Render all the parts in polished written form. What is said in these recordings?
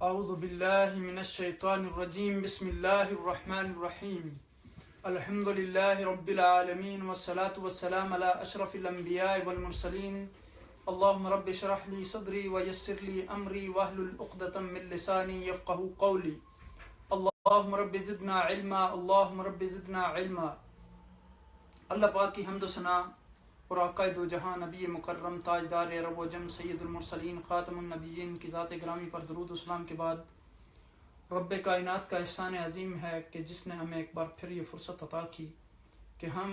اعوذ باللہ من الشیطان الرجیم بسم اللہ الرحمن الرحیم الحمد للہ رب العالمین والصلاة والسلام علی اشرف الانبیاء والمرسلین اللہم رب اشرح لی صدری ویسر لی امری واحلل عقدۃ من لسانی یفقہوا قولی اللہم رب زدنا علما اللہم رب زدنا علما۔ اللہ پاک کی حمد و ثنا اور آقا دو جہاں نبی مکرم تاجدار عرب و جم سید المرسلین خاتم النبیین کی ذات گرامی پر درود و سلام کے بعد، رب کائنات کا احسان عظیم ہے کہ جس نے ہمیں ایک بار پھر یہ فرصت عطا کی کہ ہم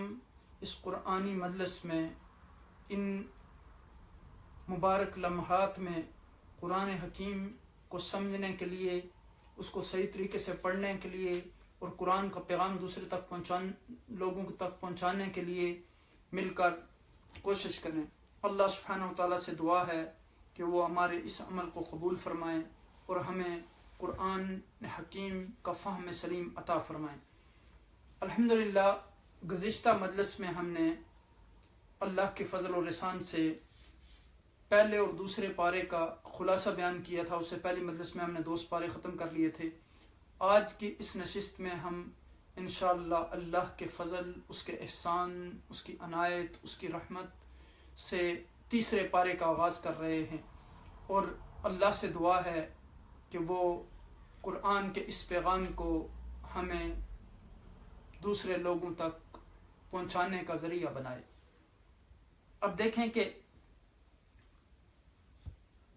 اس قرآنی مجلس میں ان مبارک لمحات میں قرآن حکیم کو سمجھنے کے لیے، اس کو صحیح طریقے سے پڑھنے کے لیے اور قرآن کا پیغام دوسرے تک لوگوں تک پہنچانے کے لیے مل کر کوشش کریں۔ اللہ سبحانہ و تعالیٰ سے دعا ہے کہ وہ ہمارے اس عمل کو قبول فرمائیں اور ہمیں قرآن حکیم کا فہم سلیم عطا فرمائیں۔ الحمدللہ گزشتہ مجلس میں ہم نے اللہ کے فضل و احسان سے پہلے اور دوسرے پارے کا خلاصہ بیان کیا تھا۔ اس سے پہلی مجلس میں ہم نے 2 پارے ختم کر لیے تھے۔ آج کی اس نشست میں ہم انشاءاللہ اللہ کے فضل، اس کے احسان، اس کی عنایت، اس کی رحمت سے تیسرے پارے کا آغاز کر رہے ہیں، اور اللہ سے دعا ہے کہ وہ قرآن کے اس پیغام کو ہمیں دوسرے لوگوں تک پہنچانے کا ذریعہ بنائے۔ اب دیکھیں کہ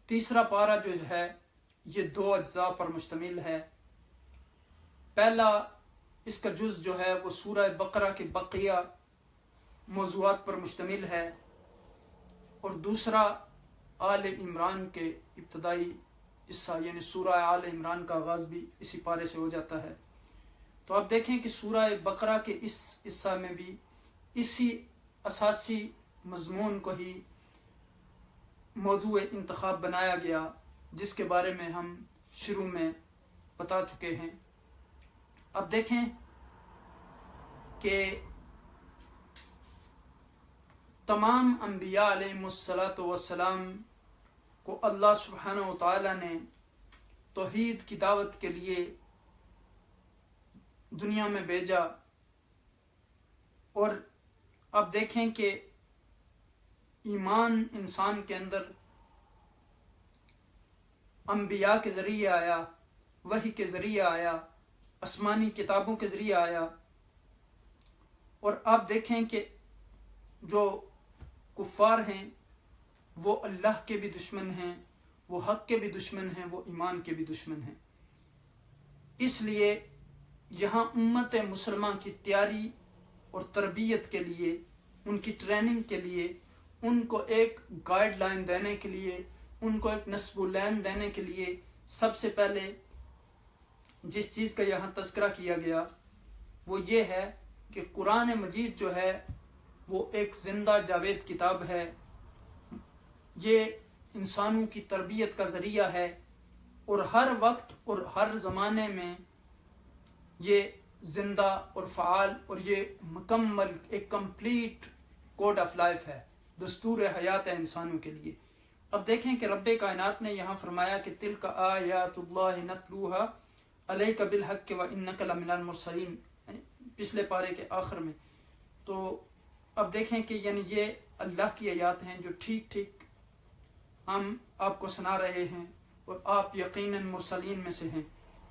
تیسرا پارہ جو ہے یہ 2 اجزاء پر مشتمل ہے۔ پہلا اس کا جز جو ہے وہ سورہ بقرہ کے بقیہ موضوعات پر مشتمل ہے، اور دوسرا آل عمران کے ابتدائی حصہ یعنی سورہ آل عمران کا آغاز بھی اسی پارے سے ہو جاتا ہے۔ تو آپ دیکھیں کہ سورہ بقرہ کے اس حصہ میں بھی اسی اساسی مضمون کو ہی موضوع انتخاب بنایا گیا، جس کے بارے میں ہم شروع میں بتا چکے ہیں۔ اب دیکھیں کہ تمام انبیاء علیہم الصلاۃ والسلام کو اللہ سبحانہ و تعالی نے توحید کی دعوت کے لیے دنیا میں بھیجا، اور اب دیکھیں کہ ایمان انسان کے اندر انبیاء کے ذریعے آیا، وحی کے ذریعے آیا، آسمانی کتابوں کے ذریعے آیا، اور آپ دیکھیں کہ جو کفار ہیں وہ اللہ کے بھی دشمن ہیں، وہ حق کے بھی دشمن ہیں، وہ ایمان کے بھی دشمن ہیں۔ اس لیے یہاں امت مسلمہ کی تیاری اور تربیت کے لیے، ان کی ٹریننگ کے لیے، ان کو ایک گائیڈ لائن دینے کے لیے، ان کو ایک نصب العین دینے کے لیے سب سے پہلے جس چیز کا یہاں تذکرہ کیا گیا وہ یہ ہے کہ قرآن مجید جو ہے وہ ایک زندہ جاوید کتاب ہے، یہ انسانوں کی تربیت کا ذریعہ ہے، اور ہر وقت اور ہر زمانے میں یہ زندہ اور فعال اور یہ مکمل ایک کمپلیٹ کوڈ آف لائف ہے، دستور حیات ہے انسانوں کے لیے۔ اب دیکھیں کہ رب کائنات نے یہاں فرمایا کہ تلک آیات اللہ نتلوہا علیک بالحق وانک لمن المرسلین، پچھلے پارے کے آخر میں۔ تو اب دیکھیں کہ یعنی یہ اللہ کی آیات ہیں جو ٹھیک ٹھیک ہم آپ کو سنا رہے ہیں، اور آپ یقیناً مرسلین میں سے ہیں۔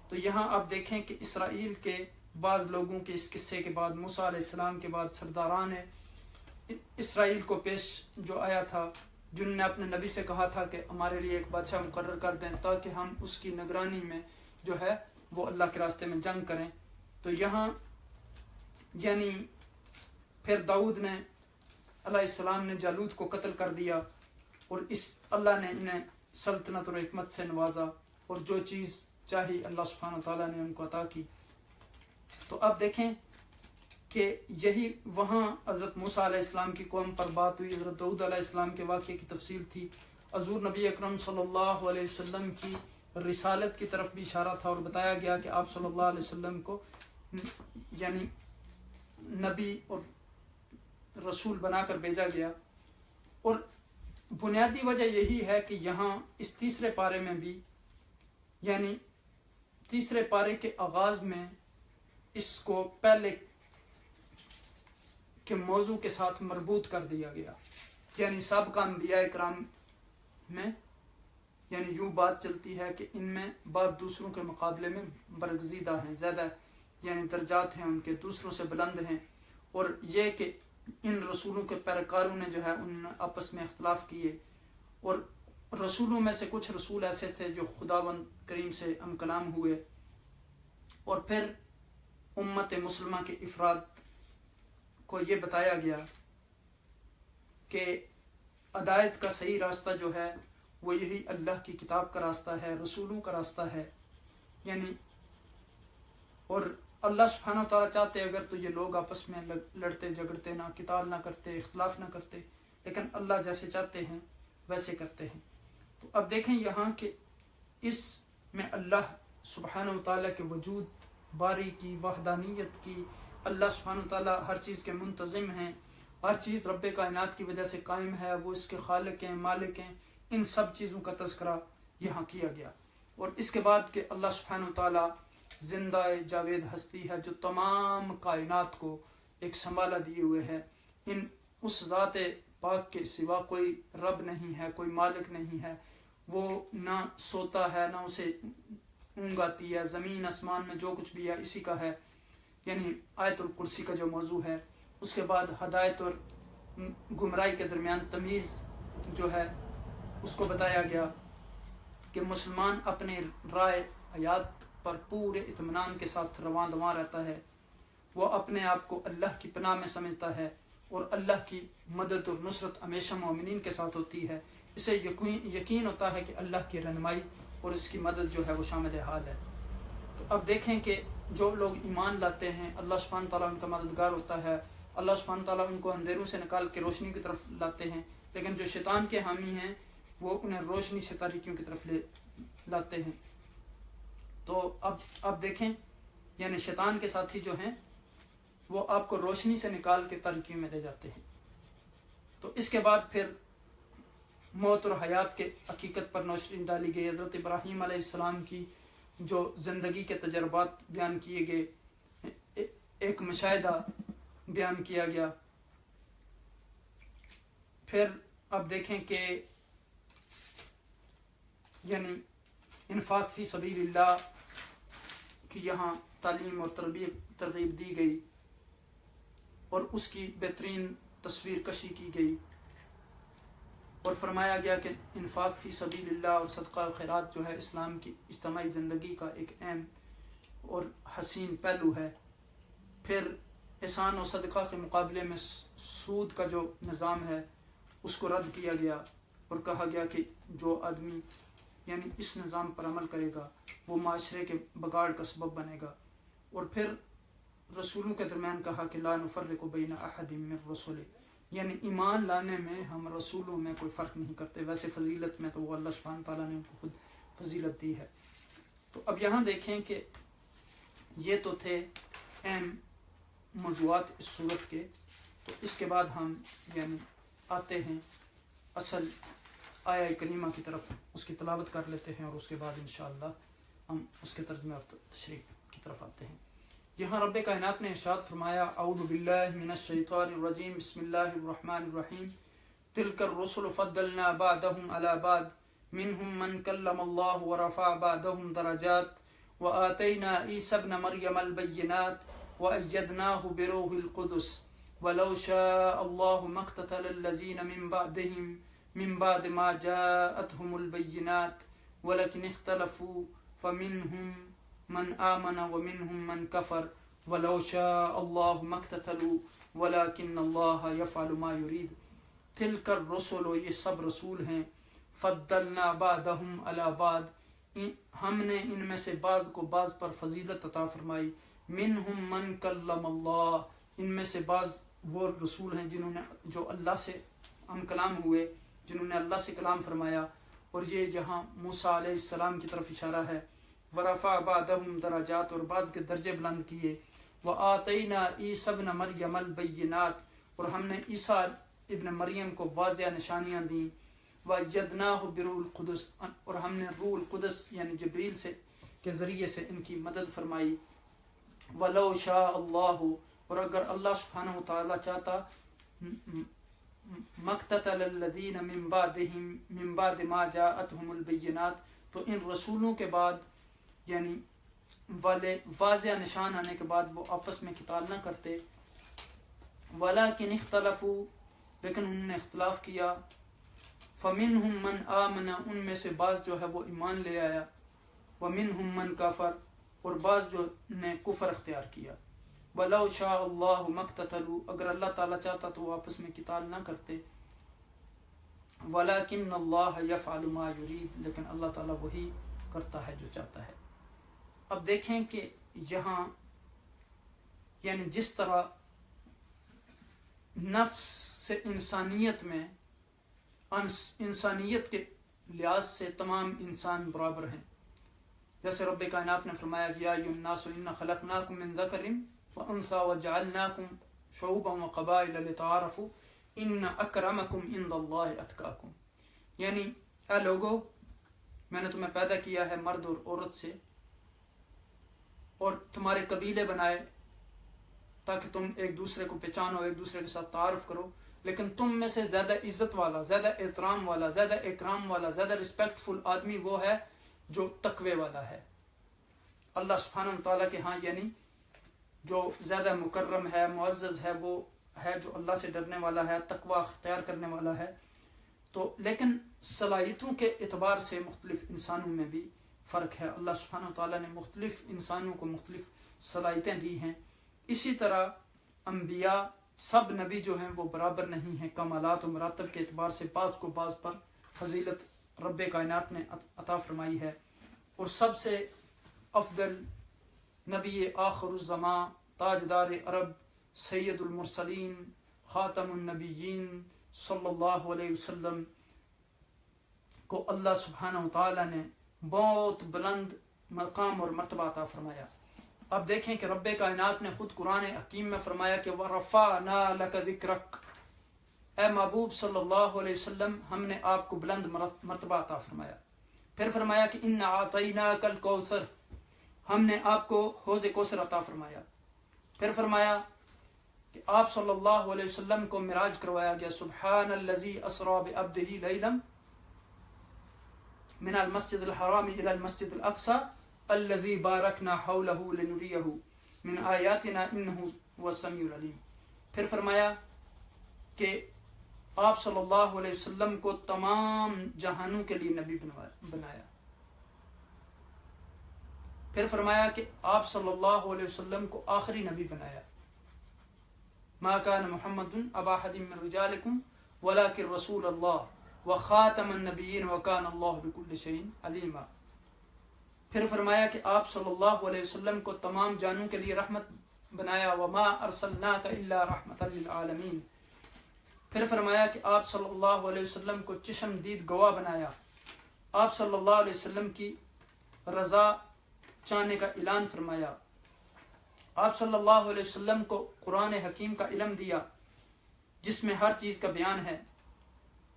تو یہاں آپ دیکھیں کہ اسرائیل کے بعض لوگوں کے اس قصے کے بعد، موسیٰ علیہ السلام کے بعد سرداران اسرائیل کو پیش جو آیا تھا، جن نے اپنے نبی سے کہا تھا کہ ہمارے لیے ایک بادشاہ مقرر کر دیں تاکہ ہم اس کی نگرانی میں جو ہے وہ اللہ کے راستے میں جنگ کریں۔ تو یہاں یعنی پھر داؤد نے علیہ السلام نے جالوت کو قتل کر دیا، اور اس اللہ نے انہیں سلطنت اور حکمت سے نوازا، اور جو چیز چاہی اللہ سبحانہ تعالیٰ نے ان کو عطا کی۔ تو اب دیکھیں کہ یہی وہاں حضرت موسیٰ علیہ السلام کی قوم پر بات ہوئی، حضرت داؤد علیہ السلام کے واقعے کی تفصیل تھی، حضور نبی اکرم صلی اللہ علیہ وسلم کی رسالت کی طرف بھی اشارہ تھا، اور بتایا گیا کہ آپ صلی اللہ علیہ وسلم کو یعنی نبی اور رسول بنا کر بھیجا گیا۔ اور بنیادی وجہ یہی ہے کہ یہاں اس تیسرے پارے میں بھی یعنی تیسرے پارے کے آغاز میں اس کو پہلے کے موضوع کے ساتھ مربوط کر دیا گیا. یعنی سابقہ انبیاء کرام میں یعنی یوں بات چلتی ہے کہ ان میں بعض دوسروں کے مقابلے میں برگزیدہ ہیں، زیادہ یعنی درجات ہیں ان کے، دوسروں سے بلند ہیں. اور یہ کہ ان رسولوں کے پیروکاروں نے جو ہے ان آپس میں اختلاف کیے، اور رسولوں میں سے کچھ رسول ایسے تھے جو خداوند کریم سے ہم کلام ہوئے. اور پھر امت مسلمہ کے افراد کو یہ بتایا گیا کہ ہدایت کا صحیح راستہ جو ہے وہ یہی اللہ کی کتاب کا راستہ ہے، رسولوں کا راستہ ہے. یعنی اور اللہ سبحانہ و تعالیٰ چاہتے اگر تو یہ لوگ آپس میں لڑتے جھگڑتے نہ، قتال نہ کرتے، اختلاف نہ کرتے، لیکن اللہ جیسے چاہتے ہیں ویسے کرتے ہیں. تو اب دیکھیں یہاں کہ اس میں اللہ سبحانہ و تعالیٰ کے وجود، باری کی، وحدانیت کی، اللہ سبحانہ و تعالیٰ ہر چیز کے منتظم ہیں، ہر چیز رب کائنات کی وجہ سے قائم ہے، وہ اس کے خالق ہیں، مالک ہیں، ان سب چیزوں کا تذکرہ یہاں کیا گیا. اور اس کے بعد کہ اللہ سبحانہ و تعالیٰ زندہ جاوید ہستی ہے جو تمام کائنات کو ایک سنبھالا دیے ہوئے ہے. اس ذات پاک کے سوا کوئی رب نہیں ہے، کوئی مالک نہیں ہے. وہ نہ سوتا ہے نہ اسے اونگ آتی ہے، زمین آسمان میں جو کچھ بھی ہے اسی کا ہے. یعنی آیت الکرسی کا جو موضوع ہے. اس کے بعد ہدایت اور گمراہی کے درمیان تمیز جو ہے اس کو بتایا گیا کہ مسلمان اپنے رائے حیات پر پورے اطمینان کے ساتھ رواں دواں رہتا ہے. وہ اپنے آپ کو اللہ کی پناہ میں سمجھتا ہے اور اللہ کی مدد اور نصرت ہمیشہ مومنین کے ساتھ ہوتی ہے. اسے یقین ہوتا ہے کہ اللہ کی رہنمائی اور اس کی مدد جو ہے وہ شامل حال ہے. تو اب دیکھیں کہ جو لوگ ایمان لاتے ہیں اللہ سبحانہ تعالیٰ ان کا مددگار ہوتا ہے. اللہ سبحانہ تعالیٰ ان کو اندھیروں سے نکال کے روشنی کی طرف لاتے ہیں، لیکن جو شیطان کے حامی ہیں وہ انہیں روشنی سے تاریکیوں کی طرف لے لاتے ہیں. تو اب دیکھیں یعنی شیطان کے ساتھی جو ہیں وہ آپ کو روشنی سے نکال کے تاریکیوں میں لے جاتے ہیں. تو اس کے بعد پھر موت اور حیات کے حقیقت پر روشنی ڈالی گئی. حضرت ابراہیم علیہ السلام کی جو زندگی کے تجربات بیان کیے گئے، ایک مشاہدہ بیان کیا گیا. پھر اب دیکھیں کہ یعنی انفاق فی سبیل اللہ کی یہاں تعلیم اور ترغیب دی گئی اور اس کی بہترین تصویر کشی کی گئی، اور فرمایا گیا کہ انفاق فی سبیل اللہ اور صدقہ و خیرات جو ہے اسلام کی اجتماعی زندگی کا ایک اہم اور حسین پہلو ہے. پھر احسان و صدقہ کے مقابلے میں سود کا جو نظام ہے اس کو رد کیا گیا اور کہا گیا کہ جو آدمی یعنی اس نظام پر عمل کرے گا وہ معاشرے کے بگاڑ کا سبب بنے گا. اور پھر رسولوں کے درمیان کہا کہ لا نفرق بین احد من رسول، یعنی ایمان لانے میں ہم رسولوں میں کوئی فرق نہیں کرتے. ویسے فضیلت میں تو وہ اللہ سبحانہ تعالیٰ نے ان کو خود فضیلت دی ہے. تو اب یہاں دیکھیں کہ یہ تو تھے اہم موضوعات اس صورت کے. تو اس کے بعد ہم یعنی آتے ہیں اصل آیہ کریمہ کی طرف، اس کی تلاوت کر لیتے ہیں اور اس کے بعد انشاءاللہ ہم اس کے ترجمے اور تشریح کی طرف آتے ہیں. یہاں رب کائنات نے ارشاد فرمایا اعوذ باللہ من الشیطان الرجیم بسم اللہ الرحمن الرحیم تلک الرسل فضلنا بعضهم على بعض منهم من کلم اللہ ورفع بعضهم درجات وآتینا عیسی ابن مریم البینات وأیدناه بروح القدس ولو شاء اللہ ما اقتتل الذین من بعد ما جاءتهم البینات ولكن اختلفوا فمنهم من آمن ومنهم من كفر ولو شاء الله ما اقتتلوا ولكن الله يفعل ما يريد. تلك الرسل، یہ سب رسول ہیں، فضلنا بعضهم على بعض، ہم نے ان میں سے بعض کو بعض پر فضیلت عطا فرمائی. منهم من کلم اللہ، ان میں سے بعض وہ رسول ہیں جنہوں نے جو اللہ سے ہم کلام ہوئے، جنہوں نے اللہ سے کلام فرمایا. اور یہ جہاں موسیٰ علیہ السلام کی طرف اشارہ ہے. ورفع بعضهم درجات، اور بعض کے درجے بلند کیے. وآتینا عیسی ابن مریم البینات، اور ہم نے عیسیٰ ابن مریم کو واضح نشانیاں دیں. وَأَيَّدْنَاهُ بِرُوحِ الْقُدُسِ، اور ہم نے روح القدس یعنی جبریل سے کے ذریعے سے ان کی مدد فرمائی. وَلَوْ شَاءَ اللَّهُ، اور اگر اللہ سبحانہ وتعالیٰ چاہتا، مَقْتَتَلَ الَّذِينَ مِن بَعْدِ مَا جَاءَتْهُمُ الْبَيِّنَاتُ، تو ان رسولوں کے بعد یعنی والے واضح نشان آنے کے بعد وہ آپس میں قتال نہ کرتے. وَلَكِنِ اخْتَلَفُوا، لیکن انہوں نے اختلاف کیا. فَمِنْهُمْ مَنْ آمَنَ، ان میں سے بعض جو ہے وہ ایمان لے آیا. وَمِنْهُمْ مَنْ كَفَرَ، اور بعض جو نے کفر اختیار کیا. وَلَوْ شَاءَ اللَّهُ مَا اقْتَتَلُوا، اگر اللہ تعالیٰ چاہتا تو وہ آپس میں قتال نہ کرتے. وَلَكِنَّ اللَّهَ يَفْعَلُ مَا يُرِيدُ، لیکن اللہ تعالیٰ وہی کرتا ہے جو چاہتا ہے. اب دیکھیں کہ یہاں یعنی جس طرح نفس سے انسانیت میں انسانیت کے لحاظ سے تمام انسان برابر ہیں. جیسے رب کائنات نے فرمایا کہ یا ایھا الناس انا خلقناکم من ذکر وانثی وجعلناکم شعوبا وقبائل لتعارفوا ان اکرمکم عند اللہ اتقاکم، یعنی اے لوگو میں نے تمہیں پیدا کیا ہے مرد اور عورت سے اور تمہارے قبیلے بنائے تاکہ تم ایک دوسرے کو پہچانو، ایک دوسرے کے ساتھ تعارف کرو، لیکن تم میں سے زیادہ عزت والا، زیادہ احترام والا، زیادہ اکرام والا، زیادہ رسپیکٹفل آدمی وہ ہے جو تقوی والا ہے. اللہ سبحانہ وتعالیٰ کے ہاں یعنی جو زیادہ مکرم ہے، معزز ہے، وہ ہے جو اللہ سے ڈرنے والا ہے، تقوی اختیار کرنے والا ہے. تو لیکن صلاحیتوں کے اعتبار سے مختلف انسانوں میں بھی فرق ہے. اللہ سبحانہ وتعالیٰ نے مختلف انسانوں کو مختلف صلاحیتیں دی ہیں. اسی طرح انبیاء سب نبی جو ہیں وہ برابر نہیں ہیں کمالات و مراتب کے اعتبار سے، بعض کو بعض پر فضیلت رب کائنات نے عطا فرمائی ہے. اور سب سے افضل نبی آخر الزمان، تاجدار عرب، سید المرسلین، خاتم النبیین صلی اللہ علیہ وسلم کو اللہ سبحانہ وتعالیٰ نے بہت بلند مقام اور مرتبہ عطا فرمایا. اب دیکھیں کہ رب کائنات نے خود قرآن حکیم میں فرمایا کہ وَرَفَعْنَا لَكَ ذِكْرَكَ، اے محبوب صلی اللہ علیہ وسلم ہم نے آپ کو بلند مرتبہ عطا فرمایا. پھر فرمایا کہ اِنَّا أَعْطَيْنَاكَ الْكَوْثَرَ، ہم نے آپ کو حوض کوثر عطا فرمایا. پھر فرمایا کہ آپ صلی اللہ علیہ وسلم کو معراج کروایا گیا. سبحان الذی اسریٰ بعبدہ لیلا من المسجد الحرام الى المسجد الاقصى الذي باركنا حوله لنريه من آیاتنا انه هو السمیع العلیم. پھر فرمایا کہ آپ صلی اللہ علیہ وسلم کو تمام جہانوں کے لیے نبی بنایا. پھر فرمایا کہ آپ صلی اللہ علیہ وسلم کو آخری نبی بنایا. ما كان محمد ابا احد من رجالکم ولكن رسول اللہ وخاتم النبیین وكان اللہ بكل شیء علیما. پھر فرمایا کہ آپ صلی اللہ علیہ وسلم کو تمام جانوں کے لیے رحمت بنایا. وما ارسلناک الا رحمۃ للعالمین. پھر فرمایا کہ آپ صلی اللہ علیہ وسلم کو چشم دید گواہ بنایا. آپ صلی اللہ علیہ وسلم کی رضا چاہنے کا اعلان فرمایا. آپ صلی اللہ علیہ وسلم کو قرآن حکیم کا علم دیا جس میں ہر چیز کا بیان ہے.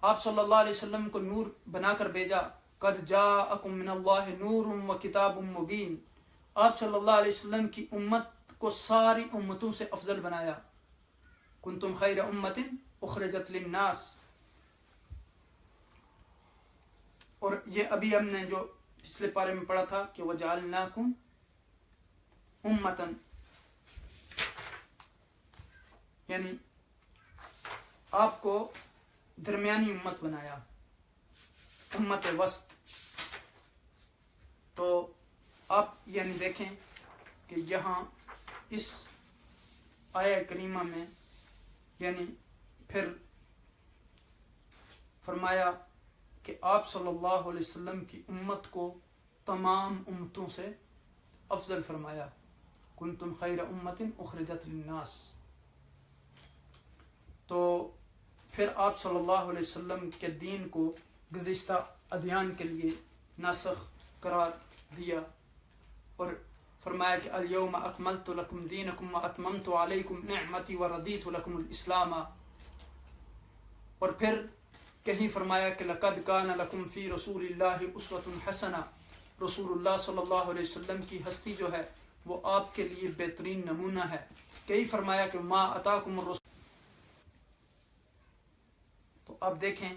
آپ صلی اللہ علیہ وسلم کو نور بنا کر بھیجا. قد جاءکم من اللہ نور و کتاب مبین. آپ صلی اللہ علیہ وسلم کی امت کو ساری امتوں سے افضل بنایا. کنتم خیر امت اخرجت للناس. اور یہ ابھی ہم نے جو پچھلے پارے میں پڑھا تھا کہ وجعلناکم امتن، یعنی آپ کو درمیانی امت بنایا، امت وسط. تو آپ یعنی دیکھیں کہ یہاں اس آیہ کریمہ میں یعنی پھر فرمایا کہ آپ صلی اللہ علیہ وسلم کی امت کو تمام امتوں سے افضل فرمایا. کنتم خیر امت اخرجت للناس. تو پھر آپ صلی اللہ علیہ وسلم کے دین کو گزشتہ ادیان کے لیے ناسخ قرار دیا اور فرمایا کہ الیوم اکملت لکم دینکم واتممت علیکم نعمتی ورضیت لکم الاسلام. اور پھر کہیں فرمایا کہ لقد کان لکم فی رسول اللہ اسوۃ حسنہ، رسول اللہ صلی اللہ علیہ وسلم کی ہستی جو ہے وہ آپ کے لیے بہترین نمونہ ہے۔ کہیں فرمایا کہ ما اتاکم الرسول۔ تو اب دیکھیں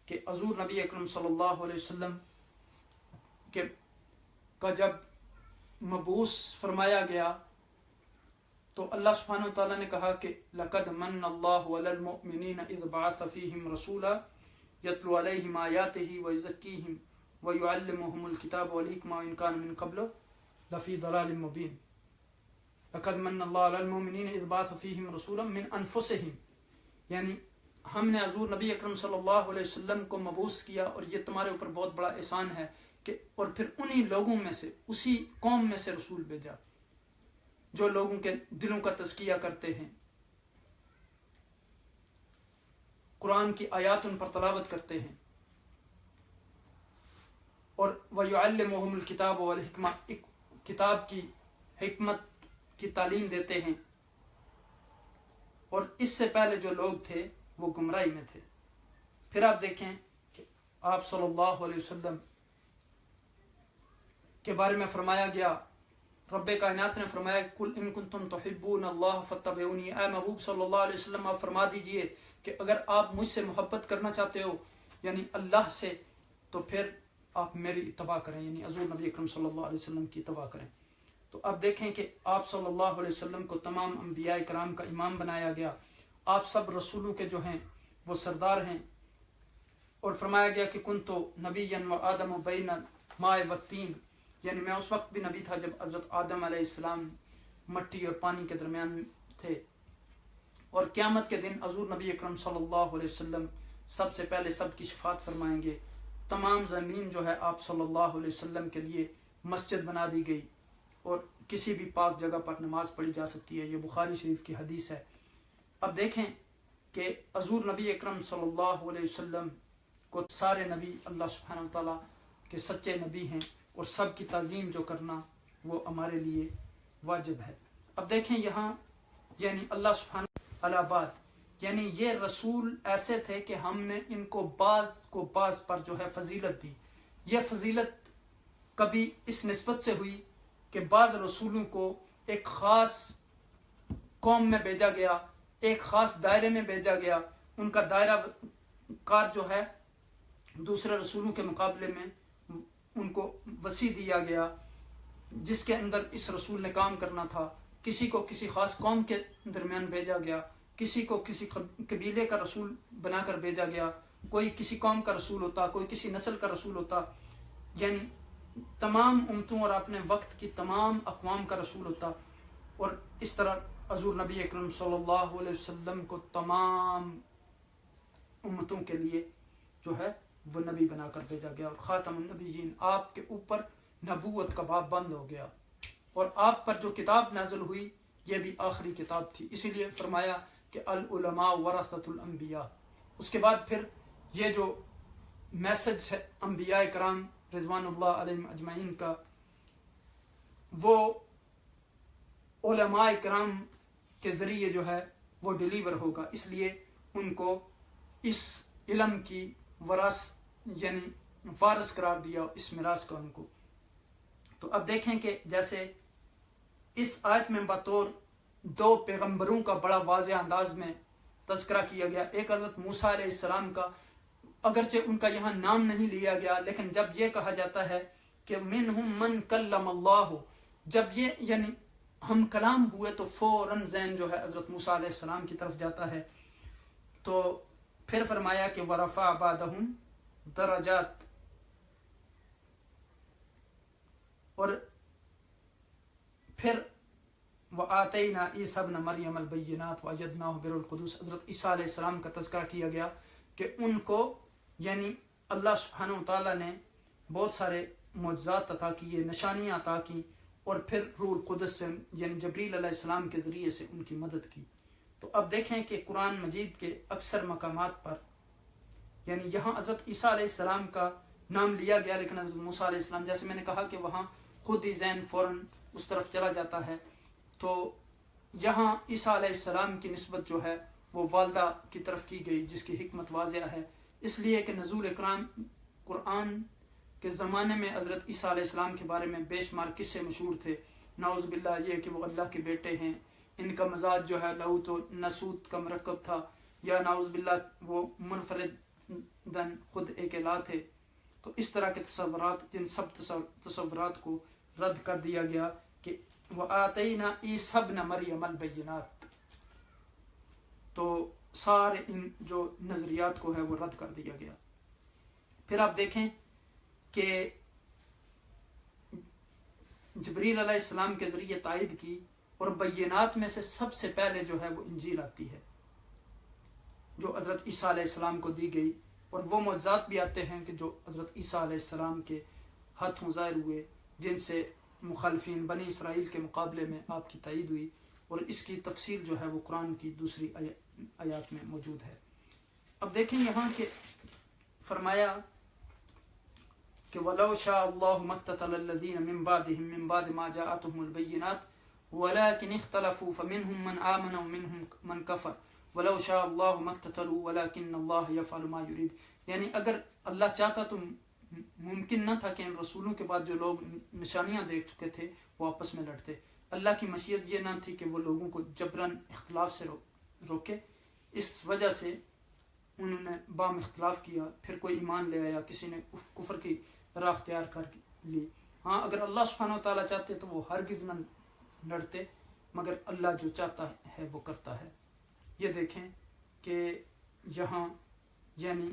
کہ حضور نبی اکرم صلی اللہ علیہ وسلم کا جب مبعوث فرمایا گیا تو اللہ سبحانہ وتعالیٰ نے کہا کہ لقد من اللہ علی المؤمنین اذ بعث فیہم رسولا یتلو علیہم آیاتہ ویزکیہم ویعلمہم الکتاب والحکمہ وان کان من قبل لفی ضلال مبین۔ لقد من اللہ علی المؤمنین اذ بعث فیہم رسولا من انفسہم، یعنی ہم نے حضور نبی اکرم صلی اللہ علیہ وسلم کو مبعوث کیا اور یہ تمہارے اوپر بہت بڑا احسان ہے کہ اور پھر انہی لوگوں میں سے، اسی قوم میں سے رسول بھیجا جو لوگوں کے دلوں کا تزکیہ کرتے ہیں، قرآن کی آیات ان پر تلاوت کرتے ہیں، اور وَيُعَلِّمُهُمُ الْكِتَابَ وَالْحِكْمَةَ، کتاب کی حکمت کی تعلیم دیتے ہیں۔ اور اس سے پہلے جو لوگ تھے وہ گمراہی میں تھے۔ پھر آپ دیکھیں کہ آپ صلی اللہ علیہ وسلم کے بارے میں فرمایا گیا، رب کائنات نے فرمایا قل ان کنتم تحبون اللہ فاتبعونی، اے محبوب صلی اللہ علیہ وسلم آپ فرما دیجئے کہ اگر آپ مجھ سے محبت کرنا چاہتے ہو یعنی اللہ سے، تو پھر آپ میری اتباع کریں، یعنی حضور نبی اکرم صلی اللہ علیہ وسلم کی اتباع کریں۔ تو اب دیکھیں کہ آپ صلی اللہ علیہ وسلم کو تمام انبیاء کرام کا امام بنایا گیا، آپ سب رسولوں کے جو ہیں وہ سردار ہیں، اور فرمایا گیا کہ کنتو نبیا و آدم بین الماء والطین، یعنی میں اس وقت بھی نبی تھا جب حضرت آدم علیہ السلام مٹی اور پانی کے درمیان تھے، اور قیامت کے دن حضور نبی اکرم صلی اللہ علیہ وسلم سب سے پہلے سب کی شفاعت فرمائیں گے۔ تمام زمین جو ہے آپ صلی اللہ علیہ وسلم کے لیے مسجد بنا دی گئی، اور کسی بھی پاک جگہ پر نماز پڑھی جا سکتی ہے، یہ بخاری شریف کی حدیث ہے۔ اب دیکھیں کہ حضور نبی اکرم صلی اللہ علیہ وسلم کو سارے نبی اللہ سبحانہ وتعالیٰ کے سچے نبی ہیں، اور سب کی تعظیم جو کرنا وہ ہمارے لیے واجب ہے۔ اب دیکھیں یہاں یعنی اللہ سبحانہ علی بعض، یعنی یہ رسول ایسے تھے کہ ہم نے ان کو بعض پر جو ہے فضیلت دی۔ یہ فضیلت کبھی اس نسبت سے ہوئی کہ بعض رسولوں کو ایک خاص قوم میں بھیجا گیا، ایک خاص دائرے میں بھیجا گیا، ان کا دائرہ کار جو ہے دوسرے رسولوں کے مقابلے میں ان کو وسیع دیا گیا، جس کے اندر اس رسول نے کام کرنا تھا۔ کسی کو کسی خاص قوم کے درمیان بھیجا گیا، کسی کو کسی قبیلے کا رسول بنا کر بھیجا گیا، کوئی کسی قوم کا رسول ہوتا، کوئی کسی نسل کا رسول ہوتا، یعنی تمام امتوں اور اپنے وقت کی تمام اقوام کا رسول ہوتا۔ اور اس طرح حضور نبی اکرم صلی اللہ علیہ وسلم کو تمام امتوں کے لیے جو ہے وہ نبی بنا کر بھیجا گیا، اور خاتم النبیین، آپ کے اوپر نبوت کا باب بند ہو گیا، اور آپ پر جو کتاب نازل ہوئی یہ بھی آخری کتاب تھی، اسی لیے فرمایا کہ العلماء ورثۃ الانبیاء۔ اس کے بعد پھر یہ جو میسج ہے انبیاء کرام رضوان اللہ علیہم اجمعین کا، وہ علماء کرام کے ذریعے جو ہے وہ ڈیلیور ہوگا، اس لیے ان کو اس علم کی یعنی وارث قرار دیا، اس میراث کا ان کو۔ تو اب دیکھیں کہ جیسے اس آیت میں بطور دو پیغمبروں کا بڑا واضح انداز میں تذکرہ کیا گیا، ایک حضرت موسیٰ علیہ السلام کا، اگرچہ ان کا یہاں نام نہیں لیا گیا، لیکن جب یہ کہا جاتا ہے کہ منہم من کلم اللہ، جب یہ یعنی ہم کلام ہوئے تو فوراً ذہن جو ہے حضرت موسیٰ علیہ السلام کی طرف جاتا ہے۔ تو پھر فرمایا کہ ورفع بعضهم درجات، اور پھر وآتینا عیسیٰ ابن مریم البینات وأیدناہ بروح القدس، حضرت عیسیٰ علیہ السلام کا تذکرہ کیا گیا کہ ان کو یعنی اللہ سبحانہ وتعالیٰ نے بہت سارے معجزات عطا کیے، نشانیاں عطا کی، اور پھر روح القدس سے یعنی جبریل علیہ السلام کے ذریعے سے ان کی مدد کی۔ تو اب دیکھیں کہ قرآن مجید کے اکثر مقامات پر یعنی یہاں حضرت عیسیٰ علیہ السلام کا نام لیا گیا، لیکن حضرت موسیٰ علیہ السلام، جیسے میں نے کہا کہ وہاں خود ہی ذہن فوراً اس طرف چلا جاتا ہے، تو یہاں عیسیٰ علیہ السلام کی نسبت جو ہے وہ والدہ کی طرف کی گئی، جس کی حکمت واضح ہے۔ اس لیے کہ نزول قرآن کے زمانے میں حضرت عیسیٰ علیہ السلام کے بارے میں بے شمار قصے مشہور تھے، نعوذ باللہ یہ کہ وہ اللہ کے بیٹے ہیں، ان کا مزاج جو ہے لعوت و نسوت کا مرکب تھا، یا نعوذ باللہ وہ منفردن خود ایک الہ تھے۔ تو اس طرح کے تصورات، جن سب تصورات کو رد کر دیا گیا کہ وَآتَيْنَا عِیسَیٰ ابْنَ مَرْیَمَ الْبَیِّنَاتِ، تو سارے ان جو نظریات کو ہے وہ رد کر دیا گیا۔ پھر آپ دیکھیں کہ جبریل علیہ السلام کے ذریعے تائید کی، اور بینات میں سے سب سے پہلے جو ہے وہ انجیل آتی ہے جو حضرت عیسیٰ علیہ السلام کو دی گئی، اور وہ معجزات بھی آتے ہیں کہ جو حضرت عیسیٰ علیہ السلام کے ہاتھوں ظاہر ہوئے، جن سے مخالفین بنی اسرائیل کے مقابلے میں آپ کی تائید ہوئی، اور اس کی تفصیل جو ہے وہ قرآن کی دوسری آیات میں موجود ہے۔ اب دیکھیں یہاں کہ فرمایا کہ وَلَوْ شَاءَ اللَّهُ مَا اقْتَتَلَ الَّذِينَ مِن بَعْدِهِم مِّن بَعْدِ مَا جَاءَتْهُمُ الْبَيِّنَاتُ وَلَكِنِ اخْتَلَفُوا فَمِنْهُم مَّنْ آمَنَ وَمِنْهُم مَّنْ كَفَرَ وَلَوْ شَاءَ اللَّهُ مَا اقْتَتَلُوا وَلَكِنَّ اللَّهَ يَفْعَلُ مَا يُرِيدُ، یعنی اگر اللہ چاہتا تو ممکن نہ تھا کہ ان رسولوں کے بعد جو لوگ نشانیاں دیکھ چکے تھے وہ آپس میں لڑتے۔ اللہ کی مشیت یہ نہ تھی کہ وہ لوگوں کو جبراً اختلاف سے روکے، اس وجہ سے انہوں نے بام اختلاف کیا، پھر کوئی ایمان لے آیا، کسی نے کفر کی راہ اختیار کر لی۔ ہاں اگر اللہ سبحانہ وتعالیٰ چاہتے تو وہ ہرگز نہ لڑتے، مگر اللہ جو چاہتا ہے وہ کرتا ہے۔ یہ دیکھیں کہ یہاں یعنی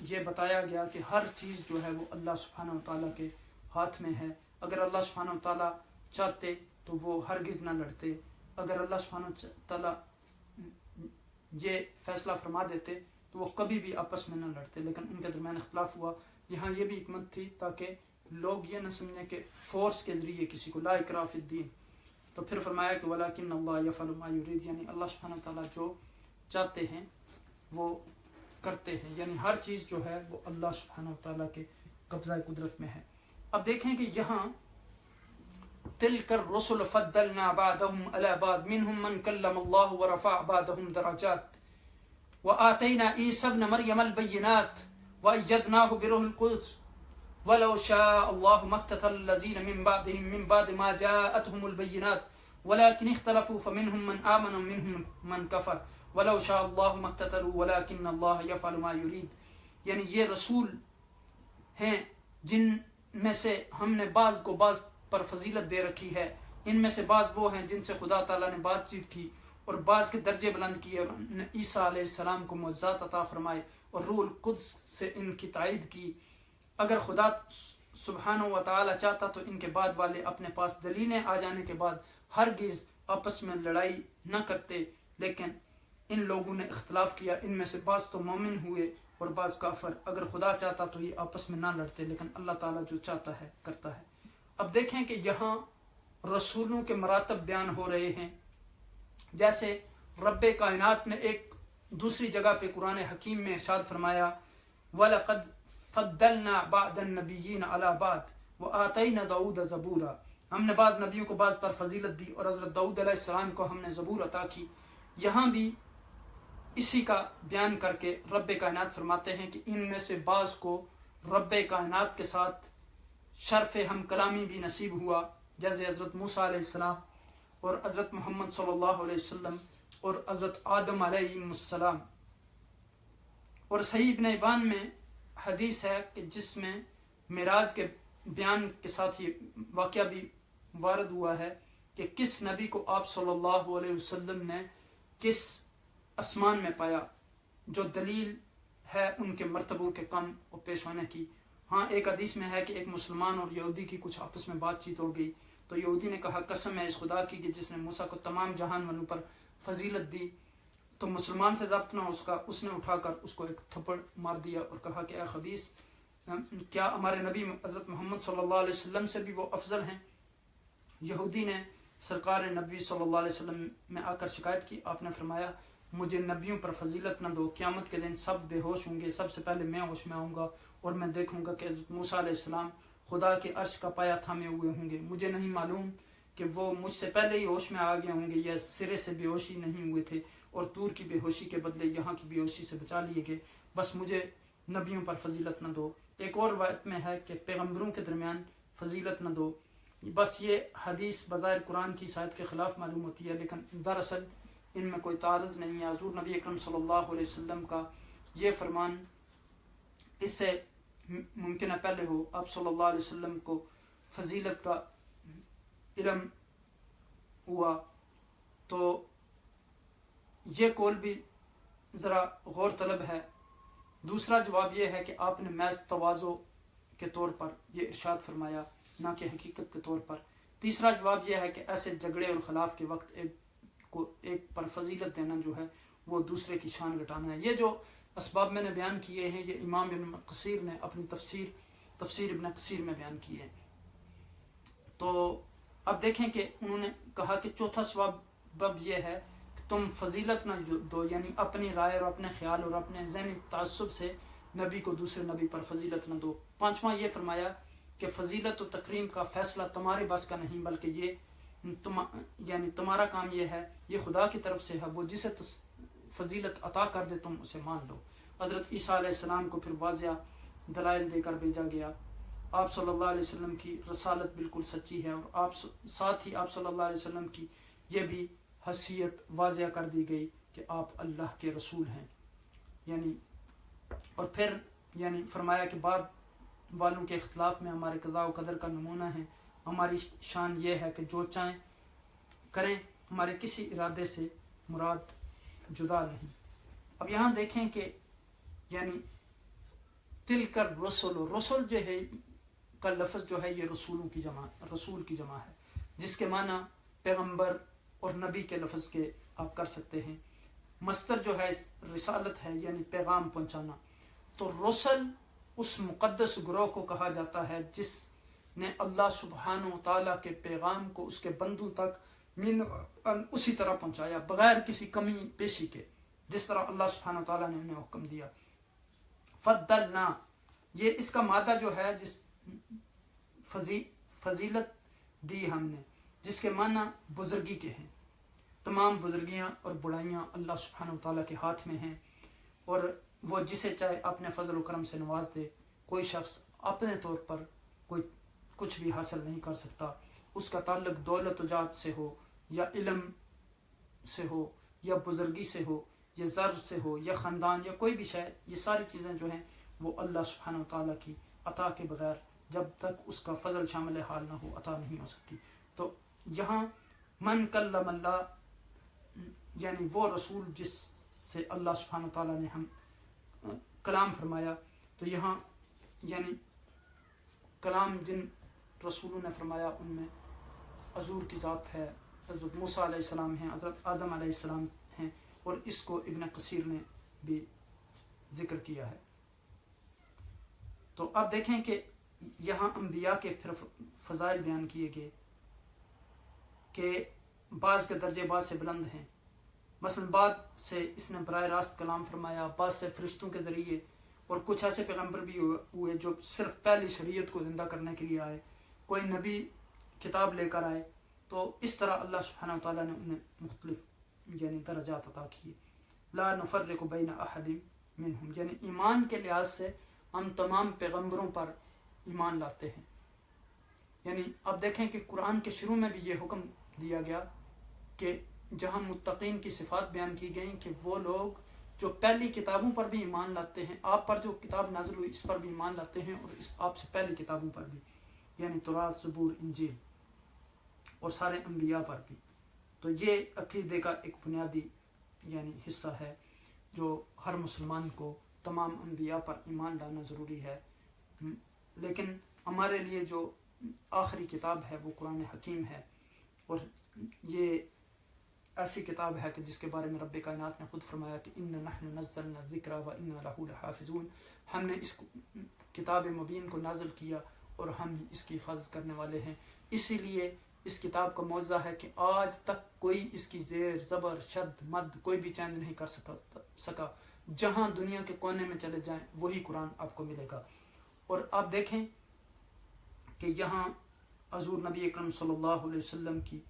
یہ بتایا گیا کہ ہر چیز جو ہے وہ اللہ سبحانہ وتعالیٰ کے ہاتھ میں ہے۔ اگر اللہ سبحانہ وتعالیٰ چاہتے تو وہ ہرگز نہ لڑتے، اگر اللہ سبحانہ وتعالیٰ یہ فیصلہ فرما دیتے تو وہ کبھی بھی آپس میں نہ لڑتے، لیکن ان کے درمیان اختلاف ہوا۔ یہاں یہ بھی حکمت تھی تاکہ لوگ یہ نہ سمجھیں کہ فورس کے ذریعے کسی کو لا اکراہ فی الدین، تو پھر فرمایا کہ وَلَكِنَّ اللَّهَ يَفْعَلُ مَا يُرِيدُ، یعنی اللہ سبحانہ وتعالیٰ جو چاہتے ہیں وہ کرتے ہیں، یعنی ہر چیز جو ہے وہ اللہ سبحانہ وتعالیٰ کے قبضہ قدرت میں ہے۔ اب دیکھیں کہ یہاں تِلْكَ الرُّسُلُ فَضَّلْنَا بَعْضَهُمْ عَلَىٰ بَعْضٍ مِّنْهُم مَّن كَلَّمَ اللَّهُ وَرَفَعَ بَعْضَهُمْ دَرَجَاتٍ وَآتَيْنَا عِیسَیٰ ابْنَ مَرْیَمَ الْبَیِّنَاتِ وَأَیَّدْنَاهُ بِرُوحِ الْقُدُسِ وَلَوْ شَاءَ اللَّهُ مَا اقْتَتَلَ الَّذِينَ مِن بَعْدِهِم مِّن بَعْدِ مَا جَاءَتْهُمُ الْبَيِّنَاتُ وَلَكِنِ اخْتَلَفُوا فَمِنْهُم مَّنْ آمَنَ وَمِنْهُم مَّنْ كَفَرَ وَلَوْ شَاءَ اللَّهُ مَا اقْتَتَلُوا وَلَكِنَّ اللَّهَ يَفْعَلُ مَا يُرِيدُ، یعنی یہ رسول ہیں جن میں سے ہم نے بعض کو بعض پر فضیلت دے رکھی ہے، ان میں سے بعض وہ ہیں جن سے خدا تعالیٰ نے بات چیت کی، اور بعض کے درجے بلند کیے، اور انہوں نے عیسیٰ علیہ السلام کو معجزات عطا فرمائے اور روح القدس سے ان کی تائید کی۔ اگر خدا سبحانہ و تعالیٰ چاہتا تو ان کے بعد والے اپنے پاس دلیلیں آ جانے کے بعد ہرگز آپس میں لڑائی نہ کرتے، لیکن ان لوگوں نے اختلاف کیا، ان میں سے بعض تو مومن ہوئے اور بعض کافر۔ اگر خدا چاہتا تو یہ آپس میں نہ لڑتے، لیکن اللہ تعالیٰ جو چاہتا ہے کرتا ہے۔ اب دیکھیں کہ یہاں رسولوں کے مراتب بیان ہو رہے ہیں، جیسے رب کائنات نے ایک دوسری جگہ پہ قرآن حکیم میں ارشاد فرمایا وَلَقَدْ فَضَّلْنَا بَعْضَ النَّبِيِّينَ عَلَىٰ بَعْضٍ وَآتَيْنَا دَاؤُودَ زَبُورًا، ہم نے بعض نبیوں کو بعض پر فضیلت دی، اور حضرت داؤد علیہ السلام کو ہم نے زبور عطا کی۔ یہاں بھی اسی کا بیان کر کے رب کائنات فرماتے ہیں کہ ان میں سے بعض کو رب کائنات کے ساتھ شرف ہم کلامی بھی نصیب ہوا، جیسے حضرت موسیٰ علیہ السلام اور حضرت محمد صلی اللہ علیہ وسلم اور حضرت آدم علیہ السلام۔ اور صحیح ابن حبان میں حدیث ہے کہ جس میں معراج کے بیان کے ساتھ یہ واقعہ بھی وارد ہوا ہے کہ کس نبی کو آپ صلی اللہ علیہ وسلم نے کس آسمان میں پایا، جو دلیل ہے ان کے مرتبوں کے کم اور پیش ہونے کی۔ ہاں ایک حدیث میں ہے کہ ایک مسلمان اور یہودی کی کچھ آپس میں بات چیت ہو گئی، تو یہودی نے کہا قسم ہے اس خدا کی کہ جس نے موسیٰ کو تمام جہان والوں پر فضیلت دی، تو مسلمان سے ضبط نہ اس کا، اس نے اٹھا کر اس کو ایک تھپڑ مار دیا اور کہا کہ اے خبیث، کیا ہمارے نبی حضرت محمد صلی اللہ علیہ وسلم سے بھی وہ افضل ہیں؟ یہودی نے سرکار نبی صلی اللہ علیہ وسلم میں آ کر شکایت کی، آپ نے فرمایا مجھے نبیوں پر فضیلت نہ دو، قیامت کے دن سب بے ہوش ہوں گے، سب سے پہلے میں ہوش میں آؤں گا اور میں دیکھوں گا کہ حضرت موسیٰ علیہ السلام خدا کے عرش کا پایا تھامے ہوئے ہوں گے، مجھے نہیں معلوم کہ وہ مجھ سے پہلے ہی ہوش میں آ گئے ہوں گے یا سرے سے بے ہوشی نہیں ہوئے تھے اور طور کی بے ہوشی کے بدلے یہاں کی بے ہوشی سے بچا لیے گئے، بس مجھے نبیوں پر فضیلت نہ دو. ایک اور روایت میں ہے کہ پیغمبروں کے درمیان فضیلت نہ دو. بس یہ حدیث بظاہر قرآن کی آیت کے خلاف معلوم ہوتی ہے، لیکن دراصل ان میں کوئی تعارض نہیں ہے. حضور نبی اکرم صلی اللہ علیہ وسلم کا یہ فرمان اس سے ممکن ہے پہلے ہو. آپ صلی اللہ علیہ وسلم کو فضیلت کا علم ہوا، تو یہ قول بھی ذرا غور طلب ہے. دوسرا جواب یہ ہے کہ آپ نے محض تواضع کے طور پر یہ ارشاد فرمایا، نہ کہ حقیقت کے طور پر. تیسرا جواب یہ ہے کہ ایسے جھگڑے اور خلاف کے وقت ایک پر فضیلت دینا جو ہے وہ دوسرے کی شان گھٹانا ہے. یہ جو اسباب میں نے بیان کیے ہیں یہ امام ابن کثیر نے اپنی تفسیر ابن کثیر میں بیان کیے ہیں. تو اب دیکھیں کہ انہوں نے کہا کہ چوتھا سبب یہ ہے کہ تم فضیلت نہ دو، یعنی اپنی رائے اور اپنے خیال اور اپنے ذہنی تعصب سے نبی کو دوسرے نبی پر فضیلت نہ دو. پانچواں یہ فرمایا کہ فضیلت و تکریم کا فیصلہ تمہارے بس کا نہیں، بلکہ یہ یعنی تمہارا کام یہ ہے، یہ خدا کی طرف سے ہے، وہ جسے فضیلت عطا کر دے تم اسے مان لو. حضرت عیسیٰ علیہ السلام کو پھر واضح دلائل دے کر بھیجا گیا. آپ صلی اللہ علیہ وسلم کی رسالت بالکل سچی ہے، اور ساتھ ہی آپ صلی اللہ علیہ وسلم کی یہ بھی حیثیت واضح کر دی گئی کہ آپ اللہ کے رسول ہیں. یعنی اور پھر یعنی فرمایا کہ بعد والوں کے اختلاف میں ہمارے قضاء و قدر کا نمونہ ہے. ہماری شان یہ ہے کہ جو چاہیں کریں، ہمارے کسی ارادے سے مراد جدا نہیں. اب یہاں دیکھیں کہ یعنی تل کر رسول جو ہے کا لفظ جو ہے یہ رسول کی جمع ہے، جس کے معنی پیغمبر اور نبی کے لفظ کے آپ کر سکتے ہیں. مصدر جو ہے رسالت ہے، یعنی پیغام پہنچانا. تو رسل اس مقدس گروہ کو کہا جاتا ہے جس نے اللہ سبحانہ و تعالیٰ کے پیغام کو اس کے بندوں تک اسی طرح پہنچایا بغیر کسی کمی پیشی کے، جس طرح اللہ سبحانہ و تعالیٰ نے انہیں حکم دیا. فضلنا یہ اس کا مادہ جو ہے جس فضیلت دی ہم نے، جس کے معنی بزرگی کے ہیں. تمام بزرگیاں اور بڑائیاں اللہ سبحانہ و تعالیٰ کے ہاتھ میں ہیں، اور وہ جسے چاہے اپنے فضل و کرم سے نواز دے. کوئی شخص اپنے طور پر کوئی کچھ بھی حاصل نہیں کر سکتا. اس کا تعلق دولت و جات سے ہو، یا علم سے ہو، یا بزرگی سے ہو، یا زر سے ہو، یا خاندان، یا کوئی بھی شے، یہ ساری چیزیں جو ہیں وہ اللہ سبحانہ و تعالیٰ کی عطا کے بغیر جب تک اس کا فضل شامل حال نہ ہو عطا نہیں ہو سکتی. تو یہاں من کلم اللہ یعنی وہ رسول جس سے اللہ سبحانہ و تعالیٰ نے ہم کلام فرمایا. تو یہاں یعنی کلام جن رسولوں نے فرمایا ان میں حضور کی ذات ہے، حضرت موسیٰ علیہ السلام ہیں، حضرت آدم علیہ السلام ہیں، اور اس کو ابن کثیر نے بھی ذکر کیا ہے. تو اب دیکھیں کہ یہاں انبیاء کے پھر فضائل بیان کیے گئے کہ بعض کے درجے بعض سے بلند ہیں. مثلا بعض سے اس نے براہ راست کلام فرمایا، بعض سے فرشتوں کے ذریعے، اور کچھ ایسے پیغمبر بھی ہوئے جو صرف پہلی شریعت کو زندہ کرنے کے لیے آئے. کوئی نبی کتاب لے کر آئے. تو اس طرح اللہ سبحانہ و تعالیٰ نے انہیں مختلف یعنی درجات عطا کیے. لا نفرق بین احد منہم، یعنی ایمان کے لحاظ سے ہم تمام پیغمبروں پر ایمان لاتے ہیں. یعنی اب دیکھیں کہ قرآن کے شروع میں بھی یہ حکم دیا گیا کہ جہاں متقین کی صفات بیان کی گئیں کہ وہ لوگ جو پہلی کتابوں پر بھی ایمان لاتے ہیں، آپ پر جو کتاب نازل ہوئی اس پر بھی ایمان لاتے ہیں، اور اس آپ سے پہلی کتابوں پر بھی، یعنی تورات، زبور، انجیل، اور سارے انبیاء پر بھی. تو یہ عقیدے کا ایک بنیادی یعنی حصہ ہے جو ہر مسلمان کو تمام انبیاء پر ایمان لانا ضروری ہے. لیکن ہمارے لیے جو آخری کتاب ہے وہ قرآن حکیم ہے، اور یہ ایسی کتاب ہے کہ جس کے بارے میں رب کائنات نے خود فرمایا کہ اِنَّا نَحْنُ نَزَّلْنَا الذِّكْرَ وَإِنَّا لَهُ لَحَافِظُونَ. ہم نے اس کتاب مبین کو نازل کیا اور ہم اس کی حفاظت کرنے والے ہیں. اسی لیے اس کتاب کا معجزہ ہے کہ آج تک کوئی اس کی زیر، زبر، شد، مد کوئی بھی چینج نہیں کر سکا. جہاں دنیا کے کونے میں چلے جائیں وہی قرآن آپ کو ملے گا. اور آپ دیکھیں کہ یہاں حضور نبی اکرم صلی اللہ علیہ وسلم کی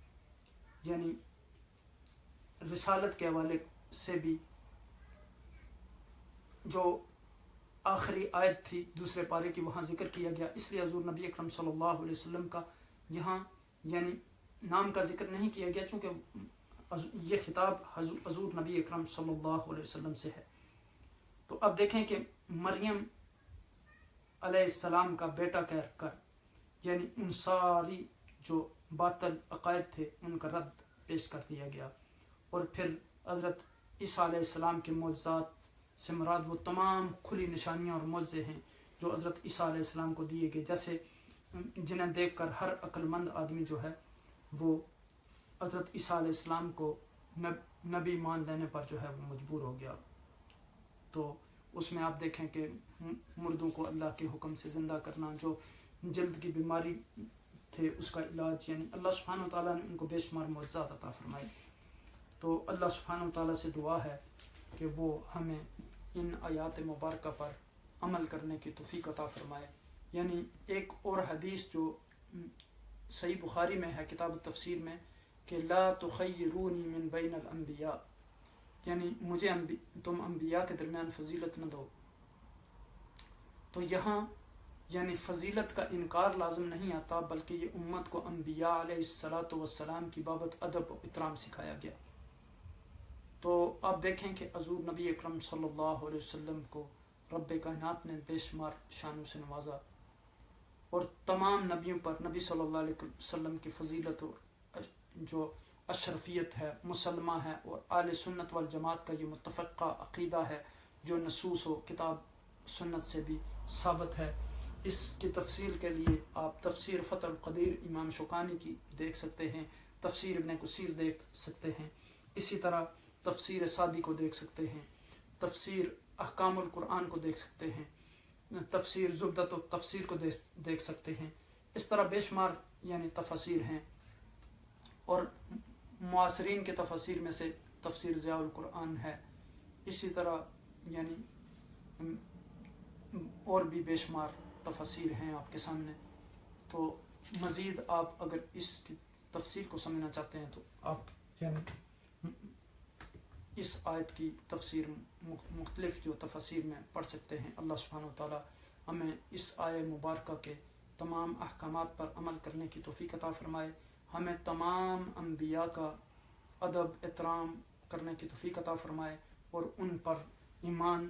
یعنی رسالت کے حوالے سے بھی جو آخری آیت تھی دوسرے پارے کی، وہاں ذکر کیا گیا، اس لیے حضور نبی اکرم صلی اللہ علیہ وسلم کا یہاں یعنی نام کا ذکر نہیں کیا گیا، چونکہ یہ خطاب حضور نبی اکرم صلی اللہ علیہ وسلم سے ہے۔ تو اب دیکھیں کہ مریم علیہ السلام کا بیٹا کہہ کر یعنی ان ساری جو باطل عقائد تھے ان کا رد پیش کر دیا گیا، اور پھر حضرت عیسیٰ علیہ السلام کے معجزات سے مراد وہ تمام کھلی نشانیاں اور معجزے ہیں جو حضرت عیسیٰ علیہ السلام کو دیے گئے، جیسے جنہیں دیکھ کر ہر عقل مند آدمی جو ہے وہ حضرت عیسیٰ علیہ السلام کو نبی مان لینے پر جو ہے وہ مجبور ہو گیا۔ تو اس میں آپ دیکھیں کہ مردوں کو اللہ کے حکم سے زندہ کرنا، جو جلد کی بیماری تھے اس کا علاج، یعنی اللہ سبحانہ و تعالیٰ نے ان کو بے شمار معجزات عطا فرمائے۔ تو اللہ سبحانہ و تعالیٰ سے دعا ہے کہ وہ ہمیں ان آیات مبارکہ پر عمل کرنے کی توفیق عطا فرمائے۔ یعنی ایک اور حدیث جو صحیح بخاری میں ہے کتاب التفسیر میں کہ لا تخیرونی من بین الانبیاء، یعنی مجھے تم انبیاء کے درمیان فضیلت نہ دو۔ تو یہاں یعنی فضیلت کا انکار لازم نہیں آتا، بلکہ یہ امت کو انبیاء علیہ الصلاۃ والسلام کی بابت ادب و احترام سکھایا گیا۔ تو آپ دیکھیں کہ حضور نبی اکرم صلی اللہ علیہ وسلم کو رب کائنات نے بے شمار شانوں سے نوازا، اور تمام نبیوں پر نبی صلی اللہ علیہ وسلم کی فضیلت اور جو اشرفیت ہے مسلمہ ہے، اور اہل سنت والجماعت کا یہ متفقہ عقیدہ ہے جو نصوص و کتاب سنت سے بھی ثابت ہے۔ اس کی تفصیل کے لیے آپ تفسیر فتح القدیر امام شوکانی کی دیکھ سکتے ہیں، تفسیر ابن کثیر دیکھ سکتے ہیں، اسی طرح تفسیر سعدی کو دیکھ سکتے ہیں، تفسیر احکام القرآن کو دیکھ سکتے ہیں، تفسیر زبدۃ التفسیر کو دیکھ سکتے ہیں۔ اس طرح بے شمار یعنی تفاسیر ہیں، اور معاصرین کے تفاسیر میں سے تفسیر ضیاء القرآن ہے، اسی طرح یعنی اور بھی بے شمار تفاسیر ہیں آپ کے سامنے۔ تو مزید آپ اگر اس کی تفسیر کو سمجھنا چاہتے ہیں تو آپ یعنی اس آیت کی تفسیر مختلف جو تفاسیر میں پڑھ سکتے ہیں۔ اللہ سبحانہ و تعالی ہمیں اس آیہ مبارکہ کے تمام احکامات پر عمل کرنے کی توفیق عطا فرمائے، ہمیں تمام انبیاء کا ادب احترام کرنے کی توفیق عطا فرمائے، اور ان پر ایمان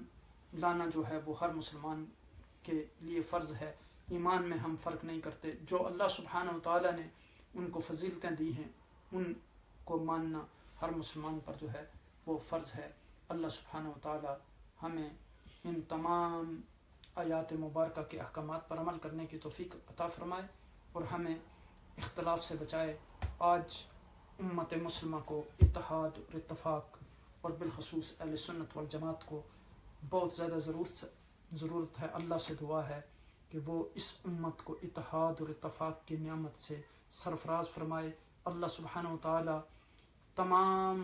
لانا جو ہے وہ ہر مسلمان کے لیے فرض ہے۔ ایمان میں ہم فرق نہیں کرتے، جو اللہ سبحانہ و تعالیٰ نے ان کو فضیلتیں دی ہیں ان کو ماننا ہر مسلمان پر جو ہے وہ فرض ہے۔ اللہ سبحانہ و تعالیٰ ہمیں ان تمام آیات مبارکہ کے احکامات پر عمل کرنے کی توفیق عطا فرمائے، اور ہمیں اختلاف سے بچائے۔ آج امت مسلمہ کو اتحاد اور اتفاق، اور بالخصوص اہل سنت والجماعت کو بہت زیادہ ضرورت ہے۔ اللہ سے دعا ہے کہ وہ اس امت کو اتحاد اور اتفاق کی نعمت سے سرفراز فرمائے۔ اللہ سبحانہ و تعالی تمام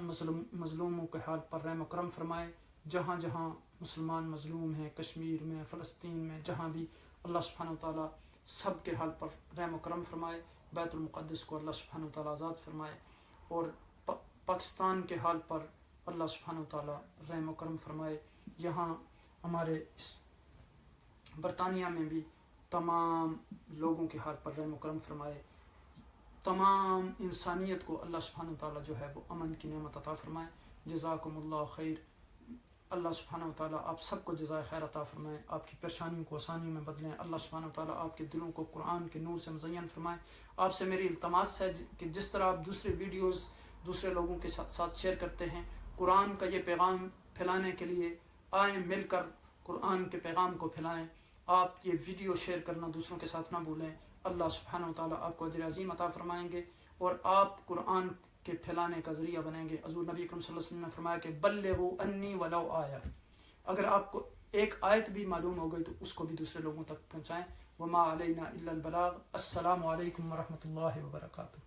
مظلوموں کے حال پر رحم و کرم فرمائے، جہاں جہاں مسلمان مظلوم ہیں، کشمیر میں، فلسطین میں، جہاں بھی اللہ سبحانہ و تعالی سب کے حال پر رحم و کرم فرمائے۔ بیت المقدس کو اللہ سبحانہ و تعالی آزاد فرمائے، اور پاکستان کے حال پر اللہ سبحانہ و تعالی رحم و کرم فرمائے۔ یہاں ہمارے اس برطانیہ میں بھی تمام لوگوں کے حال پر رحم و کرم فرمائے۔ تمام انسانیت کو اللہ سبحانہ و تعالی جو ہے وہ امن کی نعمت عطا فرمائے۔ جزاکم اللہ خیر۔ اللہ سبحانہ و تعالیٰ آپ سب کو جزائے خیر عطا فرمائے، آپ کی پریشانیوں کو آسانیوں میں بدلیں۔ اللہ سبحانہ و تعالیٰ آپ کے دلوں کو قرآن کے نور سے مزین فرمائے۔ آپ سے میری التماس ہے کہ جس طرح آپ دوسرے ویڈیوز دوسرے لوگوں کے ساتھ شیئر کرتے ہیں، قرآن کا یہ پیغام پھیلانے کے لیے آئیں، مل کر قرآن کے پیغام کو پھیلائیں۔ آپ یہ ویڈیو شیئر کرنا دوسروں کے ساتھ نہ بھولیں۔ اللہ سبحانہ و تعالیٰ آپ کو اجر عظیم عطا فرمائیں گے، اور آپ قرآن کے پھیلانے کا ذریعہ بنیں گے۔ حضور نبی اکرم صلی اللہ علیہ وسلم نے فرمایا کہ بلغوا انی ولو آیہ، اگر آپ کو ایک آیت بھی معلوم ہو گئی تو اس کو بھی دوسرے لوگوں تک پہنچائیں۔ وما علینا الا البلاغ۔ السلام علیکم ورحمۃ اللہ وبرکاتہ۔